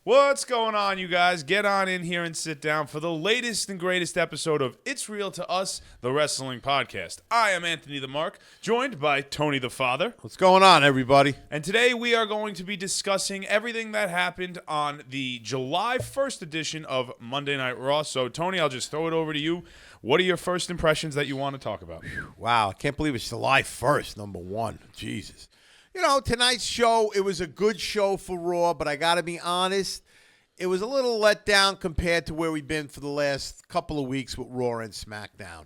What's going on, you guys? Get on in here and sit down for the latest and greatest episode of It's Real to Us, the Wrestling Podcast. I am Anthony the Mark, joined by Tony the Father. What's going on, everybody? And today we are going to be discussing everything that happened on the July 1st edition of Monday Night Raw. So, Tony, I'll just throw it over to you. What are your first impressions that you want to talk about? Wow, I can't believe it's July 1st, number one. Jesus. You know, tonight's show, it was a good show for Raw, but I got to be honest, it was a little let down compared to where we've been for the last couple of weeks with Raw and SmackDown.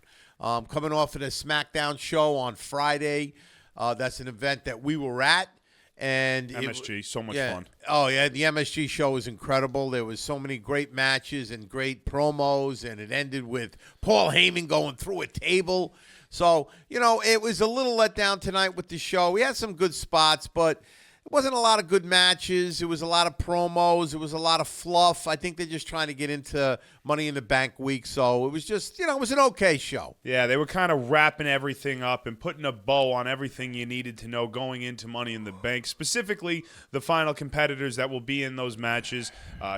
Coming off of the SmackDown show on Friday, that's an event that we were at. And MSG, so much fun. Oh, yeah, the MSG show was incredible. There was so many great matches and great promos, and it ended with Paul Heyman going through a table. So, you know, it was a little let down tonight with the show. We had some good spots, but it wasn't a lot of good matches. It was a lot of promos. It was a lot of fluff. I think they're just trying to get into Money in the Bank week. So it was just, you know, it was an okay show. Yeah, they were kind of wrapping everything up and putting a bow on everything you needed to know going into Money in the Bank. Specifically, the final competitors that will be in those matches.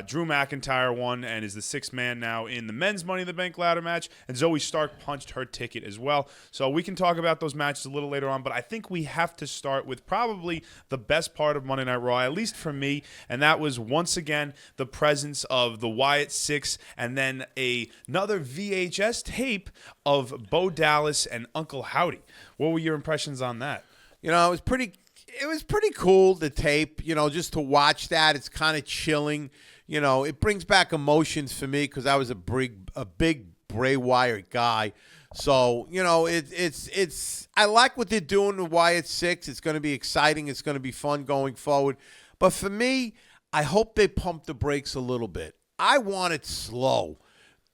Drew McIntyre won and is the sixth man now in the men's Money in the Bank ladder match. And Zoe Stark punched her ticket as well. So we can talk about those matches a little later on. But I think we have to start with probably the best part of Monday Night Raw, at least for me, and that was once again the presence of the Wyatt Six and then another VHS tape of Bo Dallas and Uncle Howdy. What were your impressions on that? You know, it was pretty cool, the tape, you know, just to watch that. It's kind of chilling. You know, it brings back emotions for me because I was a big Bray Wyatt guy. So, you know, it's I like what they're doing with Wyatt Six. It's going to be exciting. It's going to be fun going forward. But for me, I hope they pump the brakes a little bit. I want it slow.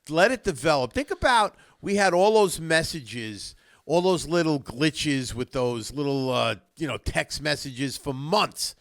Let it develop. Think about, we had all those messages, all those little glitches with those little, text messages for months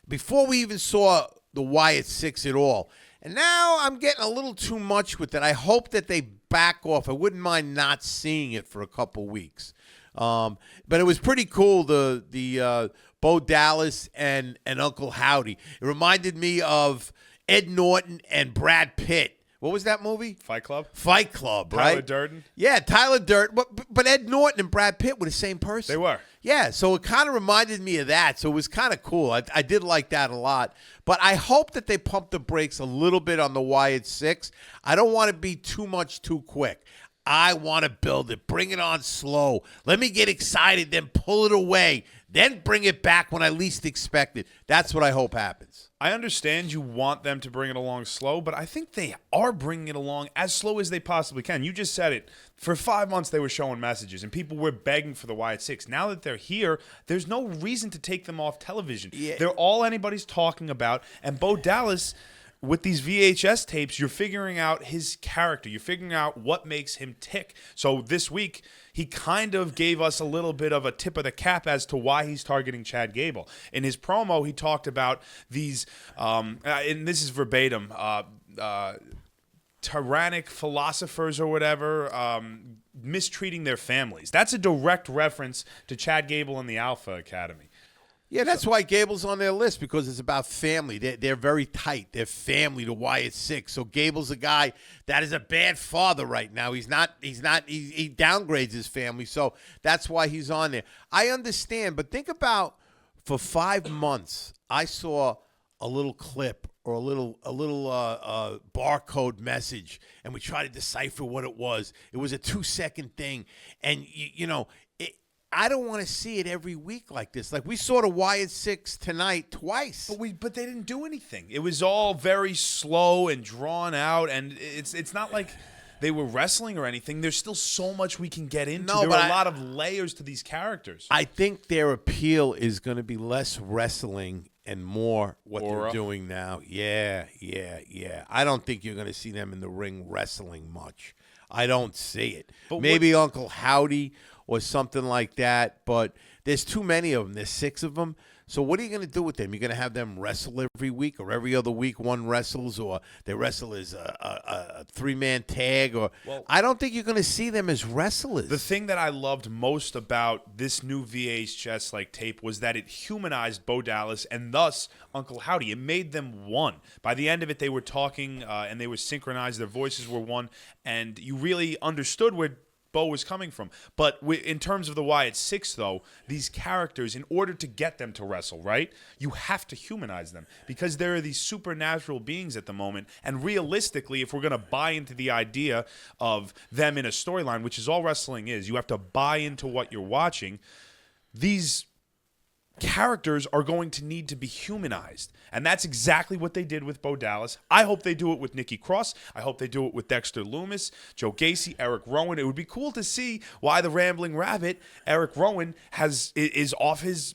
before we even saw the Wyatt Six at all. And now I'm getting a little too much with it. I hope that they back off. I wouldn't mind not seeing it for a couple weeks. But it was pretty cool, the Bo Dallas and Uncle Howdy. It reminded me of Ed Norton and Brad Pitt. What was that movie? Fight Club? Fight Club, right? Tyler Durden? Yeah, Tyler Durden. But Ed Norton and Brad Pitt were the same person. They were. Yeah, so it kind of reminded me of that. So it was kind of cool. I did like that a lot. But I hope that they pump the brakes a little bit on the Wyatt Six. I don't want to be too much too quick. I want to build it. Bring it on slow. Let me get excited, then pull it away. Then bring it back when I least expect it. That's what I hope happens. I understand you want them to bring it along slow, but I think they are bringing it along as slow as they possibly can. You just said it. For 5 months, they were showing messages, and people were begging for the Wyatt Six. Now that they're here, there's no reason to take them off television. Yeah. They're all anybody's talking about, and Bo Dallas, with these VHS tapes, you're figuring out his character. You're figuring out what makes him tick. So this week, he kind of gave us a little bit of a tip of the cap as to why he's targeting Chad Gable. In his promo, he talked about these, and this is verbatim, tyrannic philosophers or whatever, mistreating their families. That's a direct reference to Chad Gable and the Alpha Academy. Yeah, that's why Gable's on their list, because it's about family. They're very tight. They're family to Wyatt Six. So Gable's a guy that is a bad father right now. He downgrades his family. So that's why he's on there. I understand, but think about, for 5 months, I saw a little clip or a little barcode message, and we tried to decipher what it was. It was a 2-second thing, and I don't want to see it every week like this. Like, we saw the Wyatt Six tonight twice. But they didn't do anything. It was all very slow and drawn out, and it's not like they were wrestling or anything. There's still so much we can get into. There are a lot of layers to these characters. I think their appeal is going to be less wrestling and more what they're doing now. Yeah. I don't think you're going to see them in the ring wrestling much. I don't see it. But maybe Uncle Howdy or something like that, but there's too many of them. There's 6 of them. So what are you going to do with them? You're going to have them wrestle every week, or every other week one wrestles, or they wrestle as a three-man tag? Or I don't think you're going to see them as wrestlers. The thing that I loved most about this new VHS tape was that it humanized Bo Dallas and thus Uncle Howdy. It made them one. By the end of it, they were talking and they were synchronized. Their voices were one, and you really understood where Bo was coming from. But in terms of the Wyatt Six, though, these characters, in order to get them to wrestle, right, you have to humanize them because there are these supernatural beings at the moment. And realistically, if we're going to buy into the idea of them in a storyline, which is all wrestling is, you have to buy into what you're watching. These characters are going to need to be humanized. And that's exactly what they did with Bo Dallas. I hope they do it with Nikki Cross. I hope they do it with Dexter Lumis, Joe Gacy, Eric Rowan. It would be cool to see why the Rambling Rabbit, Eric Rowan, is off his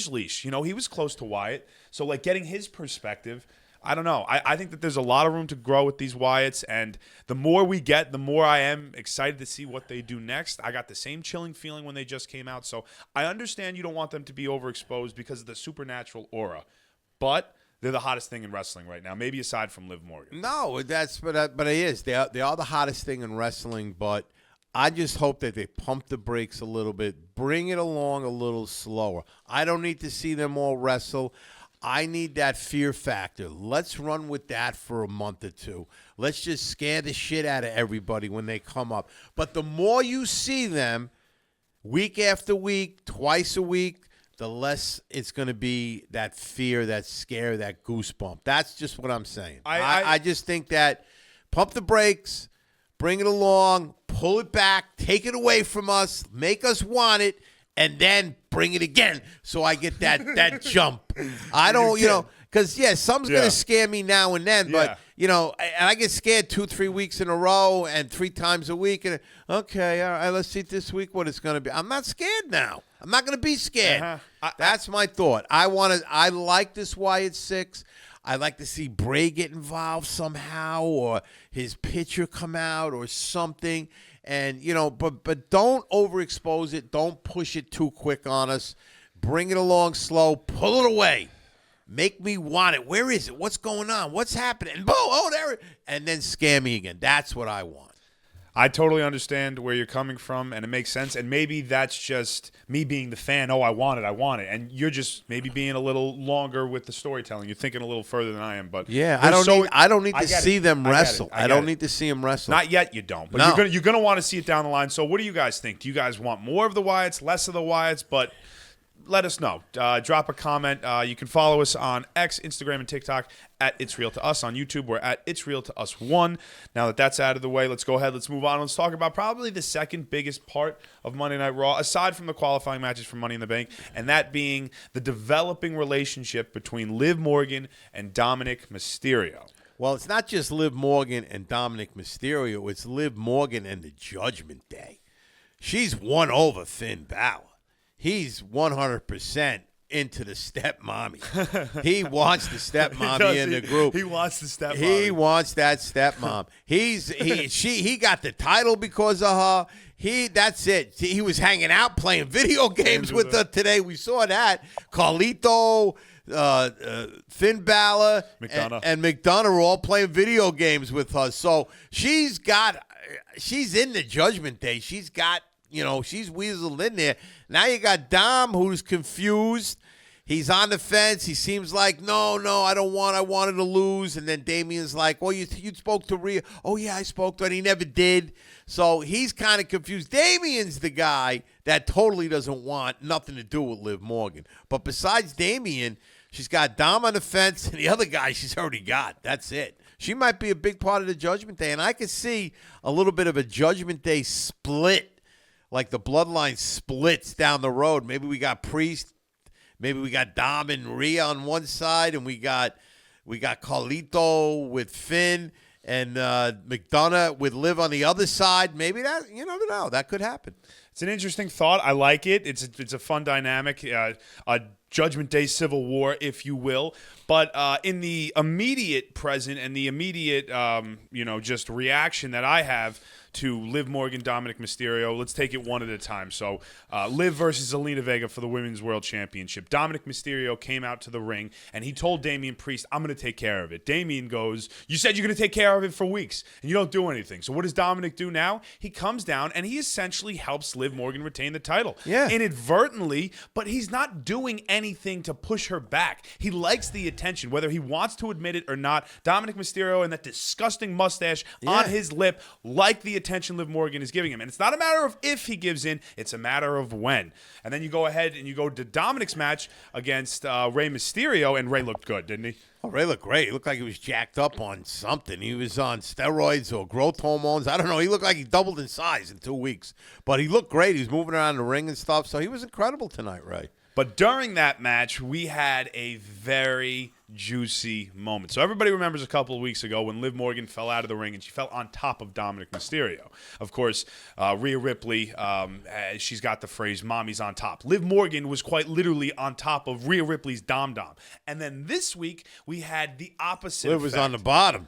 leash. You know, he was close to Wyatt. So, getting his perspective, I don't know. I think that there's a lot of room to grow with these Wyatts, and the more we get, the more I am excited to see what they do next. I got the same chilling feeling when they just came out, so I understand you don't want them to be overexposed because of the supernatural aura, but they're the hottest thing in wrestling right now, maybe aside from Liv Morgan. No, but it is. They are the hottest thing in wrestling, but I just hope that they pump the brakes a little bit, bring it along a little slower. I don't need to see them all wrestle. I need that fear factor. Let's run with that for a month or two. Let's just scare the shit out of everybody when they come up. But the more you see them week after week, twice a week, the less it's going to be that fear, that scare, that goosebump. That's just what I'm saying. I just think that pump the brakes, bring it along, pull it back, take it away from us, make us want it, and then bring it again so I get that jump. I don't, because, something's going to scare me now and then, but, and I get scared 2-3 weeks in a row and 3 times a week. And okay, all right, let's see this week what it's going to be. I'm not scared now. I'm not going to be scared. That's my thought. I like this Wyatt Six. I like to see Bray get involved somehow, or his pitcher come out or something. And, but don't overexpose it. Don't push it too quick on us. Bring it along slow. Pull it away. Make me want it. Where is it? What's going on? What's happening? Boom! Oh, there it is. And then scare me again. That's what I want. I totally understand where you're coming from, and it makes sense. And maybe that's just me being the fan. Oh, I want it. And you're just maybe being a little longer with the storytelling. You're thinking a little further than I am. But I don't need to see them wrestle. I don't need to see them wrestle. Not yet, you don't. But no. you're gonna want to see it down the line. So what do you guys think? Do you guys want more of the Wyatts, less of the Wyatts? But let us know. Drop a comment. You can follow us on X, Instagram, and TikTok at It's Real to Us. On YouTube, we're at It's Real to Us 1. Now that that's out of the way, let's go ahead. Let's move on. Let's talk about probably the second biggest part of Monday Night Raw, aside from the qualifying matches for Money in the Bank, and that being the developing relationship between Liv Morgan and Dominic Mysterio. Well, it's not just Liv Morgan and Dominic Mysterio. It's Liv Morgan and the Judgment Day. She's won over Finn Balor. He's 100% into the stepmommy. He wants the stepmommy in the group. He wants the stepmommy. He wants that stepmom. He got the title because of her. That's it. He was hanging out playing video games with her today. We saw that. Carlito, Finn Balor, and McDonough are all playing video games with her. So she's in the Judgment Day. She's got, she's weaseled in there. Now you got Dom, who's confused. He's on the fence. He seems like, no, I don't want. I wanted to lose. And then Damien's like, well, you spoke to Rhea. Oh, yeah, I spoke to her. And he never did. So he's kind of confused. Damien's the guy that totally doesn't want nothing to do with Liv Morgan. But besides Damien, she's got Dom on the fence, and the other guy she's already got. That's it. She might be a big part of the Judgment Day. And I could see a little bit of a Judgment Day split. Like the bloodline splits down the road. Maybe we got Priest. Maybe we got Dom and Rhea on one side, and we got Carlito with Finn and McDonough with Liv on the other side. Maybe that, you never know. That could happen. It's an interesting thought. I like it. It's a fun dynamic, a Judgment Day civil war, if you will. But in the immediate present and the immediate, just reaction that I have to Liv Morgan, Dominic Mysterio, let's take it one at a time. So Liv versus Zelina Vega for the Women's World Championship. Dominic Mysterio came out to the ring, and he told Damian Priest, I'm going to take care of it. Damian goes, you said you're going to take care of it for weeks, and you don't do anything. So what does Dominic do now? He comes down, and he essentially helps Liv Morgan retain the title. Yeah. Inadvertently, but he's not doing anything to push her back. He likes the attention, whether he wants to admit it or not. Dominic Mysterio and that disgusting mustache on his lip like the attention Liv Morgan is giving him. And it's not a matter of if he gives in, it's a matter of when. And then you go ahead and you go to Dominic's match against Rey Mysterio, and Rey looked good, didn't he? Oh, Ray looked great. He looked like he was jacked up on something. He was on steroids or growth hormones. I don't know. He looked like he doubled in size in 2 weeks. But he looked great. He was moving around the ring and stuff. So he was incredible tonight, Ray. But during that match, we had a very juicy moment. So everybody remembers a couple of weeks ago when Liv Morgan fell out of the ring and she fell on top of Dominic Mysterio. Of course, Rhea Ripley, she's got the phrase, mommy's on top. Liv Morgan was quite literally on top of Rhea Ripley's dom-dom. And then this week, we had the opposite Liv was on the bottom.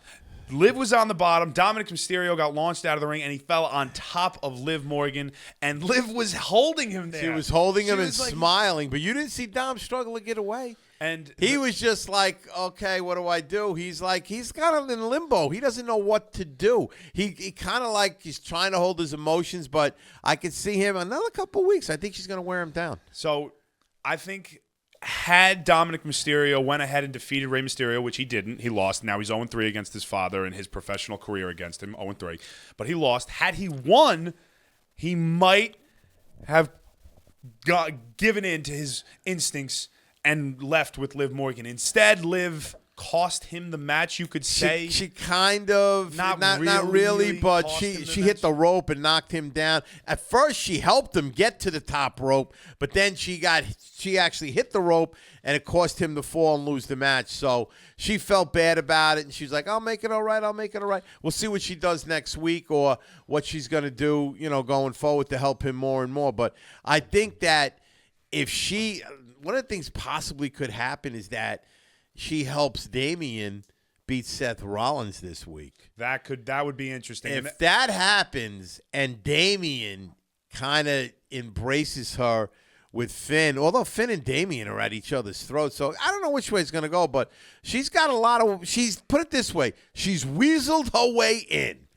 Liv was on the bottom. Dominic Mysterio got launched out of the ring, and he fell on top of Liv Morgan. And Liv was holding him there. She was holding him and smiling, but you didn't see Dom struggle to get away. And he was just like, okay, what do I do? He's like, he's kind of in limbo. He doesn't know what to do. He kind of like he's trying to hold his emotions, but I could see him another couple weeks. I think she's going to wear him down. So I think had Dominic Mysterio went ahead and defeated Rey Mysterio, which he didn't, he lost. Now he's 0-3 against his father and his professional career against him, 0-3. But he lost. Had he won, he might have given in to his instincts and left with Liv Morgan. Instead, Liv cost him the match, you could say. She kind of, not really, but she hit the rope and knocked him down. At first, she helped him get to the top rope, but then she actually hit the rope, and it cost him to fall and lose the match. So she felt bad about it, and she's like, I'll make it all right. We'll see what she does next week or what she's going to do, going forward to help him more and more. But I think that one of the things possibly could happen is that she helps Damian beat Seth Rollins this week. That would be interesting. If that happens and Damian kind of embraces her with Finn, although Finn and Damian are at each other's throats, so I don't know which way it's going to go, but she's got put it this way, she's weaseled her way in.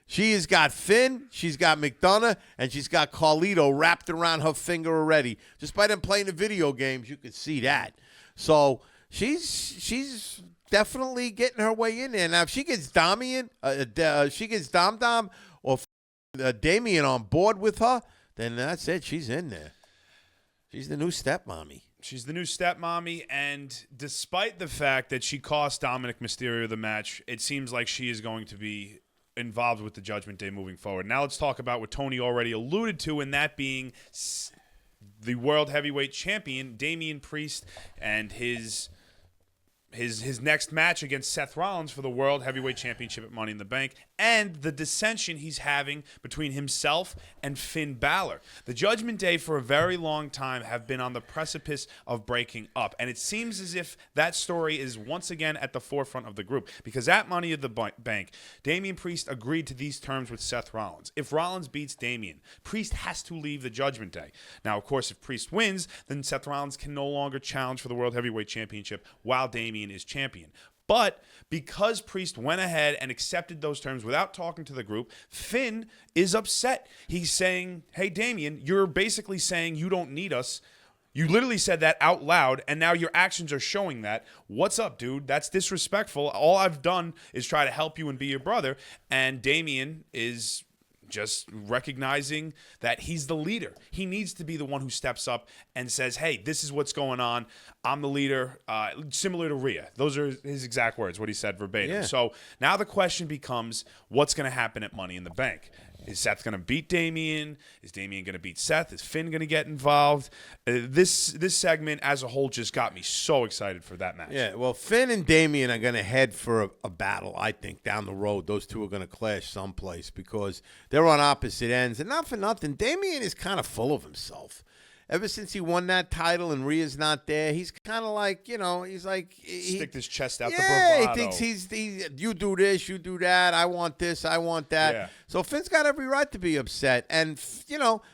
She has got Finn, she's got McDonough, and she's got Carlito wrapped around her finger already. Just by them playing the video games, you could see that. So she's definitely getting her way in there. Now, if she gets Dom-Dom or Damian on board with her, then that's it. She's in there. She's the new stepmommy. She's the new stepmommy, and despite the fact that she cost Dominic Mysterio the match, it seems like she is going to be involved with the Judgment Day moving forward. Now let's talk about what Tony already alluded to, and that being the World Heavyweight Champion, Damian Priest, and his next match against Seth Rollins for the World Heavyweight Championship at Money in the Bank, and the dissension he's having between himself and Finn Balor. The Judgment Day for a very long time have been on the precipice of breaking up, and it seems as if that story is once again at the forefront of the group, because at Money in the Bank, Damian Priest agreed to these terms with Seth Rollins. If Rollins beats Damian, Priest has to leave the Judgment Day. Now, of course, if Priest wins, then Seth Rollins can no longer challenge for the World Heavyweight Championship while Damian is champion. But because Priest went ahead and accepted those terms without talking to the group, Finn is upset. He's saying, hey, Damian, you're basically saying you don't need us. You literally said that out loud, and now your actions are showing that. What's up, dude? That's disrespectful. All I've done is try to help you and be your brother. And Damian is just recognizing that he's the leader. He needs to be the one who steps up and says, hey, this is what's going on. I'm the leader, similar to Rhea. Those are his exact words, what he said verbatim. Yeah. So now the question becomes, what's going to happen at Money in the Bank? Is Seth going to beat Damian? Is Damian going to beat Seth? Is Finn going to get involved? This segment as a whole just got me so excited for that match. Yeah, well, Finn and Damian are going to head for a battle, I think, down the road. Those two are going to clash someplace because they're on opposite ends. And not for nothing, Damian is kind of full of himself. Ever since he won that title and Rhea's not there, he's kind of like, he's like... Stick his chest out the bravado. bravado. He thinks you do this, you do that, I want this, I want that. Yeah. So Finn's got every right to be upset. And,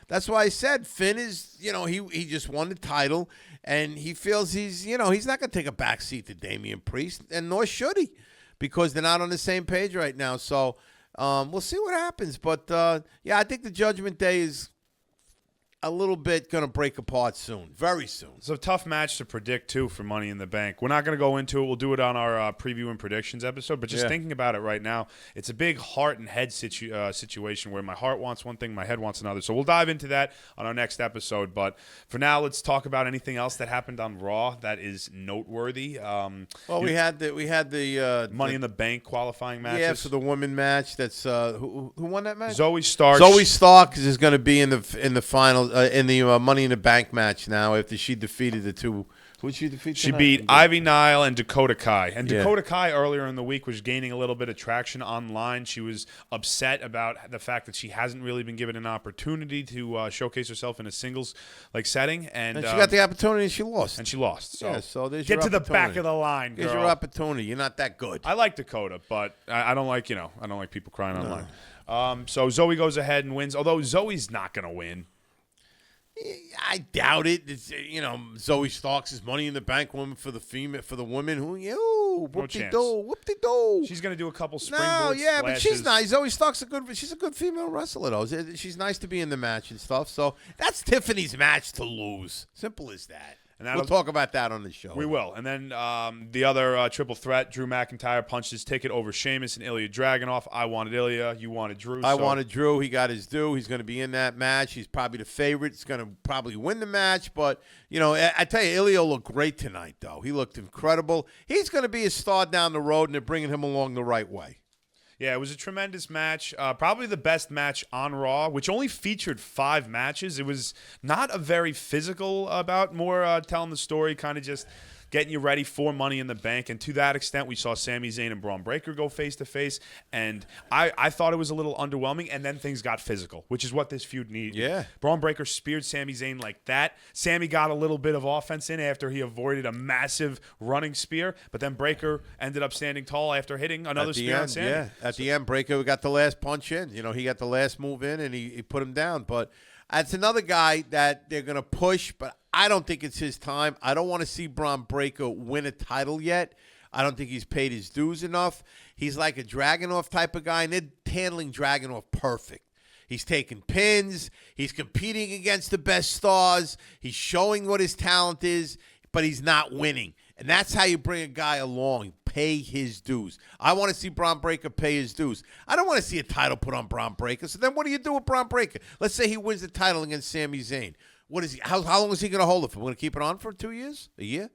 that's why I said Finn is, he just won the title, and he feels he's not going to take a backseat to Damian Priest, and nor should he, because they're not on the same page right now. So we'll see what happens. But, I think the Judgment Day is a little bit going to break apart soon, very soon. It's a tough match to predict, too, for Money in the Bank. We're not going to go into it. We'll do it on our preview and predictions episode. But just thinking about it right now, it's a big heart and head situation where my heart wants one thing, my head wants another. So we'll dive into that on our next episode. But for now, let's talk about anything else that happened on Raw that is noteworthy. We had the Money in the Bank qualifying matches. Yeah, for the women match. That's who won that match? Zoe Stark. Zoe Stark is going to be in the final. In the Money in the Bank match now after she defeated the two. Who did she defeat She tonight? beat Ivy Nile and Dakota Kai. And Dakota Kai earlier in the week was gaining a little bit of traction online. She was upset about the fact that she hasn't really been given an opportunity to showcase herself in a singles setting. And she got the opportunity and she lost. So, there's get your to the back opportunity. of the line, girl. Here's your opportunity. You're not that good. I like Dakota, but I don't like people crying online. So Zoe goes ahead and wins, although Zoe's not going to win. I doubt it. It's, Zoe Starks is Money in the Bank woman for the women who whoop-de-doo. She's going to do a couple springboard splashes. But she's nice. Zoe Starks she's a good female wrestler though. She's nice to be in the match and stuff. So that's Tiffany's match to lose. Simple as that. And we'll talk about that on the show. We will. And then the other triple threat, Drew McIntyre punched his ticket over Sheamus and Ilya Dragunov. I wanted Ilya. You wanted Drew. I wanted Drew. He got his due. He's going to be in that match. He's probably the favorite. He's going to probably win the match. But, I tell you, Ilya looked great tonight, though. He looked incredible. He's going to be a star down the road, and they're bringing him along the right way. Yeah, it was a tremendous match. Probably the best match on Raw, which only featured 5 matches. It was not a very physical bout, more telling the story, kind of just getting you ready for Money in the Bank. And to that extent, we saw Sami Zayn and Braun Breaker go face-to-face. And I thought it was a little underwhelming, and then things got physical, which is what this feud needed. Yeah. Braun Breaker speared Sami Zayn like that. Sami got a little bit of offense in after he avoided a massive running spear, but then Breaker ended up standing tall after hitting another spear on Sami. Yeah, at the end, Breaker got the last punch in. He got the last move in, and he put him down. But it's another guy that they're going to push, but I don't think it's his time. I don't want to see Braun Breaker win a title yet. I don't think he's paid his dues enough. He's like a Dragunov type of guy, and they're handling Dragunov perfect. He's taking pins. He's competing against the best stars. He's showing what his talent is, but he's not winning. And that's how you bring a guy along. Pay his dues. I want to see Braun Breaker pay his dues. I don't want to see a title put on Braun Breaker. So then what do you do with Braun Breaker? Let's say he wins the title against Sami Zayn. What is he? How long is he going to hold it for? We're going to keep it on for 2 years? A year?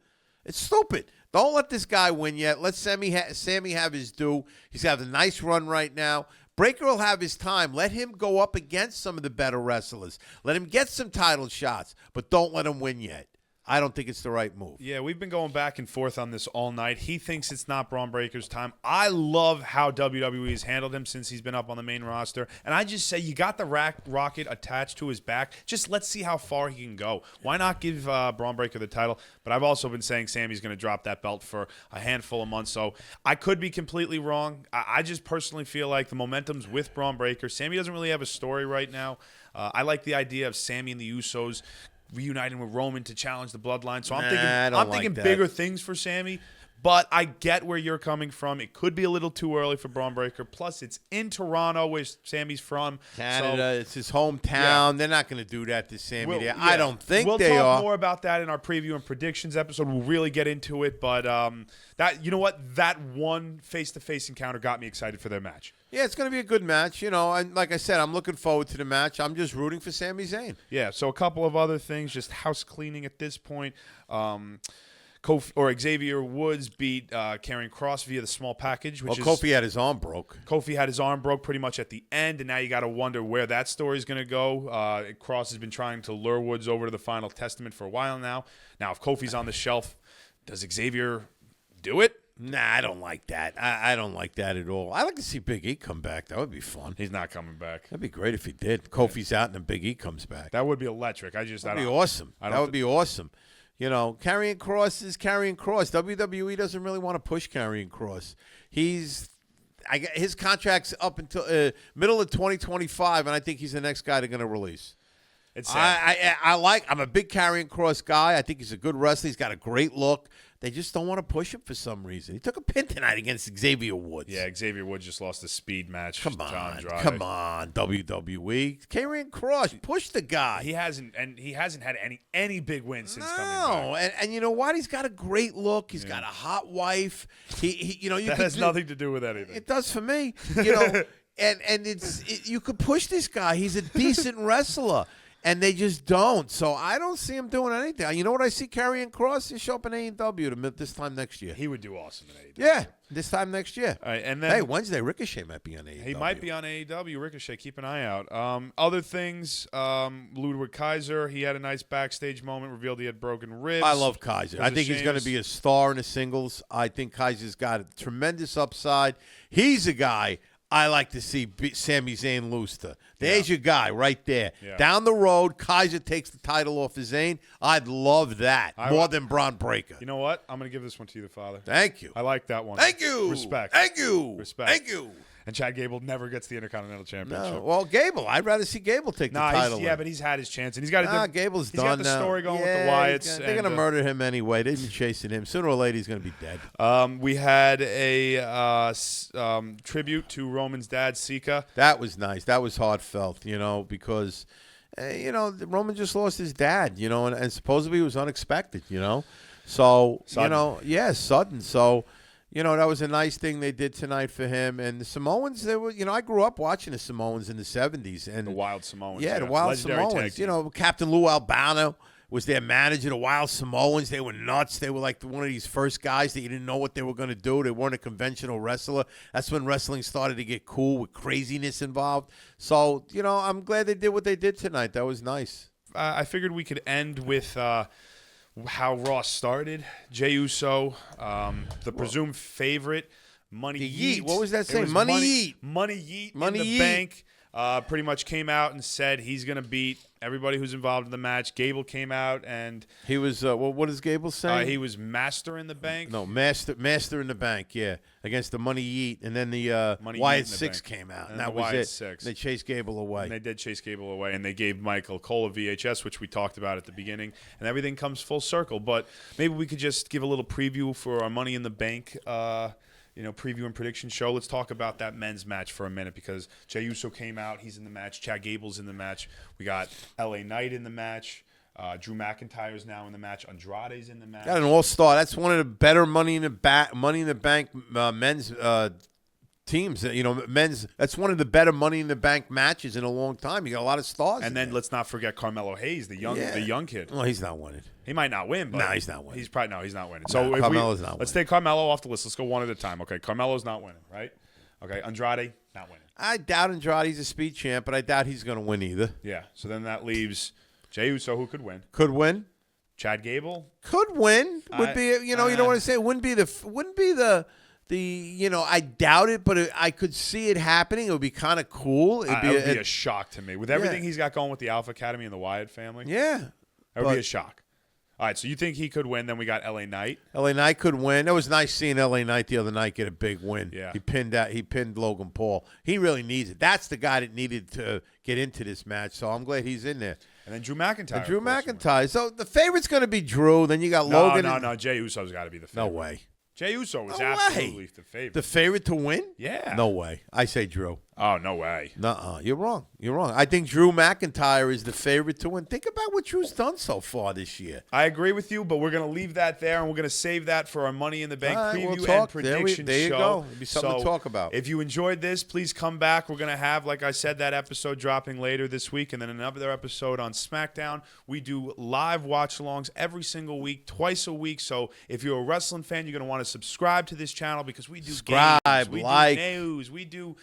It's stupid. Don't let this guy win yet. Let Sami have his due. He's having a nice run right now. Breaker will have his time. Let him go up against some of the better wrestlers. Let him get some title shots, but don't let him win yet. I don't think it's the right move. Yeah, we've been going back and forth on this all night. He thinks it's not Braun Breaker's time. I love how WWE has handled him since he's been up on the main roster. And I just say, you got the rocket attached to his back. Just let's see how far he can go. Why not give Braun Breaker the title? But I've also been saying Sami's going to drop that belt for a handful of months. So I could be completely wrong. I just personally feel like the momentum's with Braun Breaker. Sami doesn't really have a story right now. I like the idea of Sami and the Usos reuniting with Roman to challenge the bloodline. So I'm thinking bigger things for Sami. But I get where you're coming from. It could be a little too early for Braun Breaker. Plus, it's in Toronto, where Sami's from. Canada, it's his hometown. Yeah. They're not going to do that to Sami there. Yeah. I don't think they are. We'll talk more about that in our preview and predictions episode. We'll really get into it. But that one face-to-face encounter got me excited for their match. Yeah, it's going to be a good match. And like I said, I'm looking forward to the match. I'm just rooting for Sami Zayn. Yeah, so a couple of other things, just house cleaning at this point. Xavier Woods beat Karrion Kross via the small package. Which Kofi had his arm broke. Kofi had his arm broke pretty much at the end, and now you got to wonder where that story is going to go. Kross has been trying to lure Woods over to the Final Testament for a while now. Now, if Kofi's on the shelf, does Xavier do it? Nah, I don't like that. I don't like that at all. I like to see Big E come back. That would be fun. He's not coming back. That'd be great if he did. Kofi's out and then Big E comes back. That would be electric. That'd be awesome. That would be awesome. You know, Karrion Kross is Karrion Kross. WWE doesn't really want to push Karrion Kross. His contract's up until middle of 2025, and I think he's the next guy they're going to release. It's sad. I'm a big Karrion Kross guy. I think he's a good wrestler. He's got a great look. They just don't want to push him for some reason. He took a pin tonight against Xavier Woods. Yeah, Xavier Woods just lost a speed match. Come on, WWE. Karrion Kross, push the guy. He hasn't had any big wins since coming back. And you know what? He's got a great look. He's got a hot wife. That has nothing to do with anything. It does for me. You know, and you could push this guy. He's a decent wrestler. And they just don't. So I don't see him doing anything. You know what I see Karrion Kross? He'll show up in AEW this time next year. He would do awesome in AEW. Yeah, this time next year. All right, and then, hey, Wednesday, Ricochet might be on AEW. He might be on AEW. Ricochet, keep an eye out. Other things, Ludwig Kaiser, he had a nice backstage moment, revealed he had broken ribs. I love Kaiser. I think he's going to be a star in the singles. I think Kaiser's got a tremendous upside. He's a guy I like to see Sami Zayn lose to. There's your guy right there. Yeah. Down the road, Kaiser takes the title off of Zayn. I'd love that more than Braun Breaker. You know what? I'm going to give this one to you, the father. Thank you. I like that one. Thank you. Respect. Thank you. Respect. Thank you. And Chad Gable never gets the Intercontinental Championship. No. Well, Gable. I'd rather see Gable take the title. Yeah, but he's had his chance. And he's got Gable's he's done got the now. story going with the Wyatts. They're going to murder him anyway. They've been chasing him. Sooner or later, he's going to be dead. We had a tribute to Roman's dad, Sika. That was nice. That was heartfelt, because, Roman just lost his dad, and supposedly it was unexpected, So, sudden. Sudden. So, that was a nice thing they did tonight for him. And the Samoans, they were, I grew up watching the Samoans in the 70s. And the Wild Samoans. Yeah, the Wild Legendary Samoans. Captain Lou Albano was their manager. The Wild Samoans, they were nuts. They were like one of these first guys that you didn't know what they were going to do. They weren't a conventional wrestler. That's when wrestling started to get cool with craziness involved. So, I'm glad they did what they did tonight. That was nice. I figured we could end with how Raw started. Jey Uso, the presumed favorite, Money Yeet. What was that saying? Money Yeet. Money Yeet in the bank. Pretty much came out and said he's going to beat everybody who's involved in the match. Gable came out and he was what is Gable saying? He was master in the bank. No, master in the bank. Yeah, against the Money Yeet, and then the Wyatt Six came out, and that was it. Six. They chased Gable away. And they did chase Gable away, and they gave Michael Cole a VHS, which we talked about at the beginning, and everything comes full circle. But maybe we could just give a little preview for our Money in the Bank. Preview and prediction show. Let's talk about that men's match for a minute because Jey Uso came out. He's in the match. Chad Gable's in the match. We got LA Knight in the match. Drew McIntyre's now in the match. Andrade's in the match. Got an all-star. That's one of the better Money in the Bank men's teams. Men's. That's one of the better Money in the Bank matches in a long time. You got a lot of stars. And then let's not forget Carmelo Hayes, the young kid. Well, he's not winning. He might not win, but he's not winning. He's not winning. So Carmelo's not winning. Let's take Carmelo off the list. Let's go one at a time. Okay, Carmelo's not winning, right? Okay, Andrade not winning. I doubt Andrade's a speed champ, but I doubt he's going to win either. Yeah. So then that leaves Jey Uso, who could win. Could win. Chad Gable could win. Would be you don't want to say it wouldn't be the I doubt it, but I could see it happening. It would be kind of cool. It would be a shock to me with everything he's got going with the Alpha Academy and the Wyatt family. Yeah, that would be a shock. All right, so you think he could win? Then we got LA Knight. LA Knight could win. It was nice seeing LA Knight the other night get a big win. Yeah, he pinned Logan Paul. He really needs it. That's the guy that needed to get into this match. So I'm glad he's in there. And then Drew McIntyre. Drew McIntyre. So the favorite's going to be Drew. Then you got Logan. No. Jey Uso's got to be the favorite. No way. Jey Uso was absolutely the favorite. The favorite to win? Yeah. No way. I say Drew. Oh, no way. Nuh-uh. You're wrong. You're wrong. I think Drew McIntyre is the favorite to win. Think about what Drew's done so far this year. I agree with you, but we're going to leave that there, and we're going to save that for our Money in the Bank All right, preview we'll talk. and prediction there you show. go. It'll be something to talk about. If you enjoyed this, please come back. We're going to have, like I said, that episode dropping later this week, and then another episode on SmackDown. We do live watch-alongs every single week, twice a week. So if you're a wrestling fan, you're going to want to subscribe to this channel because we do games, we do news, we do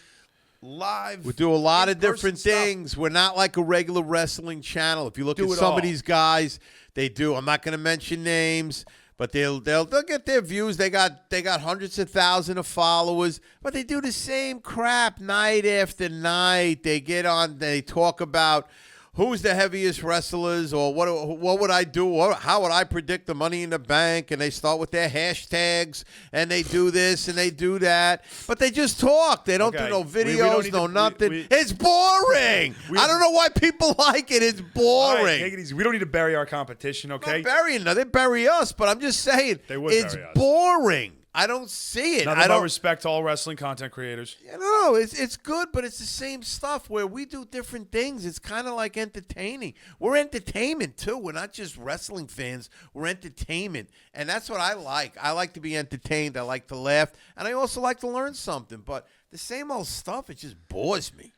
live. We do a lot of different stuff. things. We're not like a regular wrestling channel. If you look at it some all. of these guys, they do. I'm not going to mention names, but they'll get their views. They got hundreds of thousands of followers, but they do the same crap night after night. They get on. They talk about who's the heaviest wrestlers, or what would I do, or how would I predict the Money in the Bank, and they start with their hashtags, and they do this, and they do that, but they just talk. They don't do no videos, nothing. It's boring. I don't know why people like it. It's boring. All right, take it easy. We don't need to bury our competition, okay? Not burying them. They bury us, but I'm just saying it's boring. I don't see it. Nothing but respect to all wrestling content creators. No, it's good, but it's the same stuff where we do different things. It's kind of like entertaining. We're entertainment, too. We're not just wrestling fans. We're entertainment, and that's what I like. I like to be entertained. I like to laugh, and I also like to learn something. But the same old stuff, it just bores me.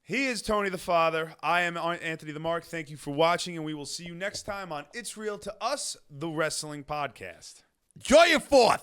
He is Tony the Father. I am Anthony the Mark. Thank you for watching, and we will see you next time on It's Real to Us, the Wrestling Podcast. Enjoy your 4th.